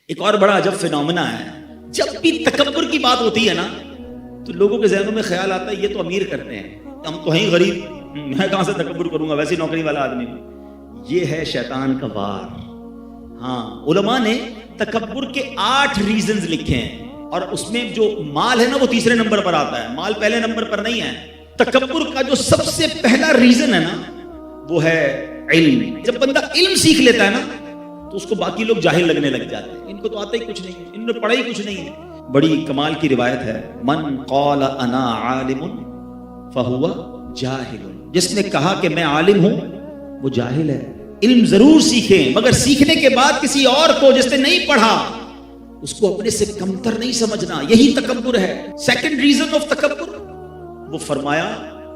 ایک اور بڑا عجب فینومنا ہے، جب بھی تکبر کی بات ہوتی ہے نا تو لوگوں کے ذہنوں میں خیال آتا ہے یہ تو امیر کرتے ہیں، ہم تو ہیں غریب، میں کہاں سے تکبر کروں گا، ویسے نوکری والا آدمی ہوں۔ یہ ہے شیطان کا وار۔ ہاں، علماء نے تکبر کے 8 ریزنز لکھے ہیں، اور اس میں جو مال ہے نا وہ تیسرے نمبر پر آتا ہے، مال پہلے نمبر پر نہیں ہے۔ تکبر کا جو سب سے پہلا ریزن ہے نا وہ ہے علم۔ جب بندہ علم سیکھ لیتا ہے نا تو اس کو باقی لوگ جاہل لگنے لگ جاتے ہیں، ان کو تو آتا ہی کچھ نہیں ہے، ان نے پڑھا ہی کچھ نہیں ہے۔ بڑی کمال کی روایت ہے، من قال انا عالم فہو جاہل، جس نے کہا کہ میں عالم ہوں وہ جاہل ہے۔ علم ضرور سیکھیں، مگر سیکھنے کے بعد کسی اور کو جس نے نہیں پڑھا اس کو اپنے سے کمتر نہیں سمجھنا، یہی تکبر ہے۔ سیکنڈ ریزن آف تکبر، وہ فرمایا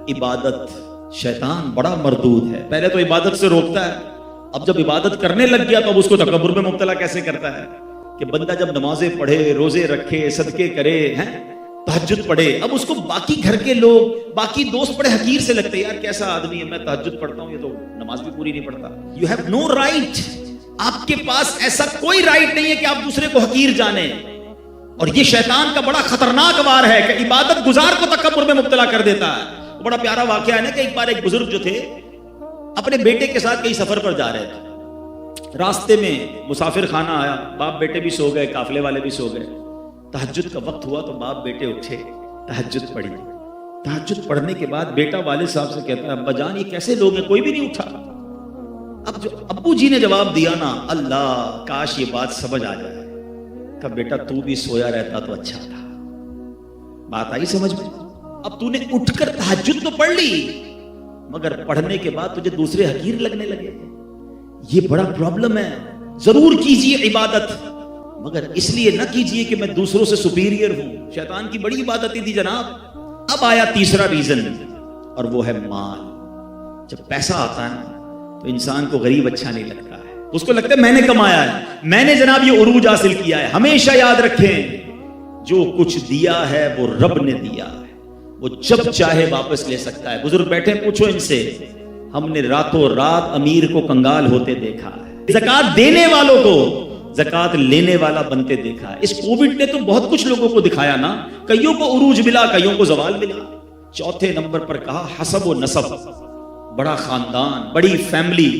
عبادت۔ شیطان بڑا مردود ہے، پہلے تو عبادت سے روکتا ہے، اب جب عبادت کرنے لگ گیا تو اب اس کو تکبر میں مبتلا کیسے کرتا ہے کہ بندہ جب نمازیں پڑھے، روزے رکھے، صدقے کرے، تہجد پڑھے، اب اس کو باقی گھر کے لوگ، باقی دوست بڑے حقیر سے لگتے ہیں، یار کیسا آدمی ہے، میں تہجد پڑھتا ہوں یہ تو نماز بھی پوری نہیں پڑھتا۔ یو ہیو نو رائٹ، آپ کے پاس ایسا کوئی رائٹ نہیں ہے کہ آپ دوسرے کو حقیر جانیں۔ اور یہ شیطان کا بڑا خطرناک وار ہے کہ عبادت گزار کو تکبر میں مبتلا کر دیتا ہے۔ بڑا پیارا واقعہ ہے نا کہ ایک بار ایک بزرگ جو تھے اپنے بیٹے کے ساتھ کئی سفر پر جا رہے تھے، راستے میں مسافر خانہ آیا، باپ بیٹے بھی سو گئے، قافلے والے بھی سو گئے، تہجد کا وقت ہوا تو باپ بیٹے اٹھے، تہجد پڑھی۔ تہجد پڑھنے کے بعد بیٹا والد صاحب سے کہتا ہے ابا جان یہ کیسے لوگ ہیں، کوئی بھی نہیں اٹھا۔ اب جو ابو جی نے جواب دیا نا، اللہ کاش یہ بات سمجھ آ جائے کہ بیٹا تو بھی سویا رہتا تو اچھا تھا۔ بات آئی سمجھ میں؟ اب تو نے اٹھ کر تہجد تو پڑھ لی، مگر پڑھنے کے بعد تجھے دوسرے حقیر لگنے لگے۔ یہ بڑا پرابلم ہے۔ ضرور کیجئے عبادت، مگر اس لیے نہ کیجئے کہ میں دوسروں سے سپیریئر ہوں۔ شیطان کی بڑی عبادت تھی جناب۔ اب آیا تیسرا ریزن، اور وہ ہے مال۔ جب پیسہ آتا ہے نا تو انسان کو غریب اچھا نہیں لگتا ہے، اس کو لگتا ہے میں نے کمایا ہے، میں نے جناب یہ عروج حاصل کیا ہے۔ ہمیشہ یاد رکھیں جو کچھ دیا ہے وہ رب نے دیا ہے، وہ جب چاہے واپس لے سکتا ہے۔ بزرگ بیٹھے پوچھو ان سے، ہم نے راتوں رات امیر کو کنگال ہوتے دیکھا ہے، زکات دینے والوں کو زکات لینے والا بنتے دیکھا ہے۔ اس کووڈ نے تو بہت کچھ لوگوں کو دکھایا نا، کئیوں کو عروج ملا، کئیوں کو زوال ملا۔ چوتھے نمبر پر کہا حسب و نسب، بڑا خاندان، بڑی فیملی۔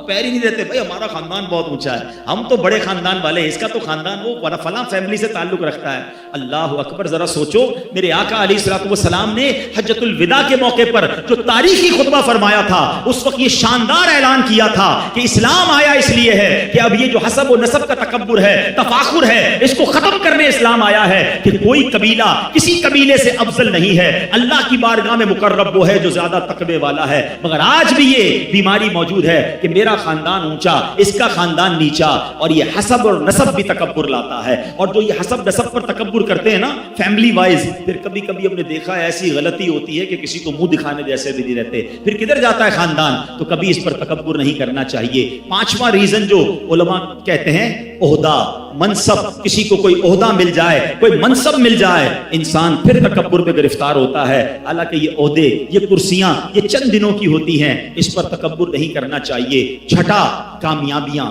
پیر ہی نہیں دیتے بھائی ہمارا خاندان بہت اونچا ہے، ہم تو بڑے خاندان والے، اس کا تو خاندان وہ فلاں فیملی سے تعلق رکھتا ہے۔ اللہ اکبر، ذرا سوچو، میرے آقا علیہ الصلوۃ والسلام نے حجۃ الوداع کے موقع پر جو تاریخی خطبہ فرمایا تھا، اس وقت یہ شاندار اعلان کیا تھا کہ اسلام آیا اس لیے ہے کہ اب یہ جو حسب و نسب کا تکبر ہے، تفاخر ہے، اس کو ختم کرنے اسلام آیا ہے کہ کوئی قبیلہ کسی قبیلے سے افضل نہیں ہے، اللہ کی بارگاہ میں مقرب وہ ہے جو زیادہ تقوی والا ہے۔ مگر آج بھی یہ بیماری موجود ہے کہ میرا خاندان اونچا، اس کا خاندان نیچا، اور یہ حسب اور نسب بھی تکبر لاتا ہے۔ اور جو یہ حسب نسب پر تکبر کرتے ہیں نا فیملی وائز، پھر کبھی کبھی ہم نے دیکھا ہے ایسی غلطی ہوتی ہے کہ کسی کو منہ دکھانے جیسے بھی نہیں رہتے، پھر کدھر جاتا ہے خاندان۔ تو کبھی اس پر تکبر نہیں کرنا چاہیے۔ پانچواں ریزن جو علماء کہتے ہیں عہدہ، منصب، کسی کو کوئی عہدہ مل جائے، کوئی منصب مل جائے، انسان پھر تکبر میں گرفتار ہوتا ہے۔ حالانکہ یہ عہدے، یہ کرسیاں، یہ چند دنوں کی ہوتی ہیں، اس پر تکبر نہیں کرنا چاہیے۔ چھٹا، کامیابیاں۔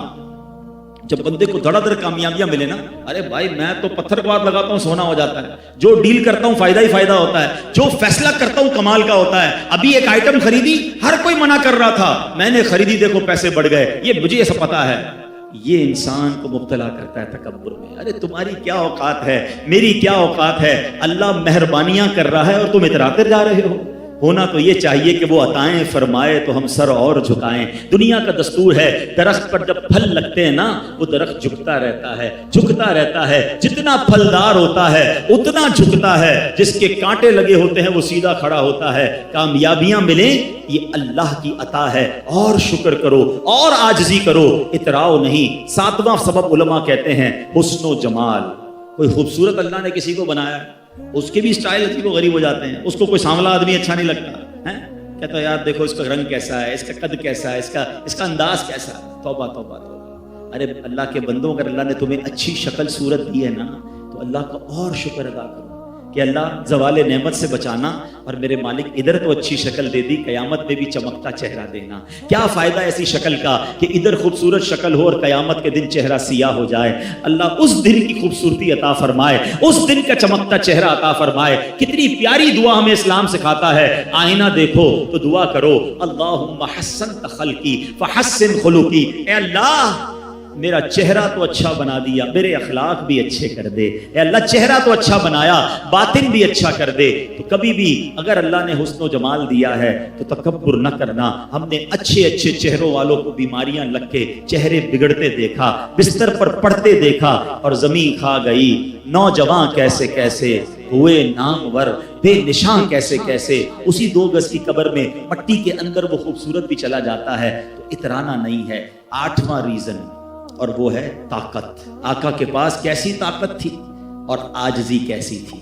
جب بندے کو دھڑا دھڑ کامیابیاں ملے نا، ارے بھائی میں تو پتھر کو ہاتھ لگاتا ہوں سونا ہو جاتا ہے، جو ڈیل کرتا ہوں فائدہ ہی فائدہ ہوتا ہے، جو فیصلہ کرتا ہوں کمال کا ہوتا ہے۔ ابھی ایک آئٹم خریدی، ہر کوئی منع کر رہا تھا، میں نے خریدی، دیکھو پیسے بڑھ گئے، یہ مجھے ایسا پتا ہے۔ یہ انسان کو مبتلا کرتا ہے تکبر میں۔ ارے تمہاری کیا اوقات ہے، میری کیا اوقات ہے، اللہ مہربانیاں کر رہا ہے اور تم اتراتے جا رہے ہو۔ ہونا تو یہ چاہیے کہ وہ عطائیں فرمائے تو ہم سر اور جھکائیں۔ دنیا کا دستور ہے، درخت پر جب پھل لگتے ہیں نا وہ درخت جھکتا رہتا ہے، جھکتا رہتا ہے، جتنا پھلدار ہوتا ہے اتنا جھکتا ہے، جس کے کانٹے لگے ہوتے ہیں وہ سیدھا کھڑا ہوتا ہے۔ کامیابیاں ملیں یہ اللہ کی عطا ہے، اور شکر کرو اور عاجزی کرو، اتراؤ نہیں۔ ساتواں سبب علماء کہتے ہیں حسن و جمال۔ کوئی خوبصورت اللہ نے کسی کو بنایا، اس کے بھی اسٹائل عجیب و غریب ہو جاتے ہیں، اس کو کوئی سانولا آدمی اچھا نہیں لگتا ہے، کہتا ہے یار دیکھو اس کا رنگ کیسا ہے، اس کا قد کیسا ہے، اس کا انداز کیسا ہے۔ توبہ توبہ توبہ۔ ارے اللہ کے بندوں، اگر اللہ نے تمہیں اچھی شکل صورت دی ہے نا تو اللہ کا اور شکر ادا کرو۔ کہ اللہ زوال نعمت سے بچانا، اور میرے مالک ادھر تو اچھی شکل دے دی، قیامت میں بھی چمکتا چہرہ دینا۔ کیا فائدہ ایسی شکل کا کہ ادھر خوبصورت شکل ہو اور قیامت کے دن چہرہ سیاہ ہو جائے۔ اللہ اس دن کی خوبصورتی عطا فرمائے، اس دن کا چمکتا چہرہ عطا فرمائے۔ کتنی پیاری دعا ہمیں اسلام سکھاتا ہے، آئینہ دیکھو تو دعا کرو، اللہم حسنت خلقی فحسن خلقی، اے اللہ میرا چہرہ تو اچھا بنا دیا، میرے اخلاق بھی اچھے کر دے۔ اے اللہ چہرہ تو اچھا بنایا، باطن بھی اچھا کر دے۔ تو کبھی بھی اگر اللہ نے حسن و جمال دیا ہے تو تکبر نہ کرنا۔ ہم نے اچھے اچھے چہروں والوں کو بیماریاں لگ کے چہرے بگڑتے دیکھا، بستر پر پڑتے دیکھا، اور زمین کھا گئی۔ نوجوان کیسے کیسے ہوئے نامور، بے نشان کیسے کیسے، اسی 2 گز کی قبر میں مٹی کے اندر وہ خوبصورت بھی چلا جاتا ہے۔ تو اترانا نہیں ہے۔ 8واں ریزن، اور وہ ہے طاقت۔ آقا کے پاس کیسی طاقت تھی اور عاجزی کیسی تھی۔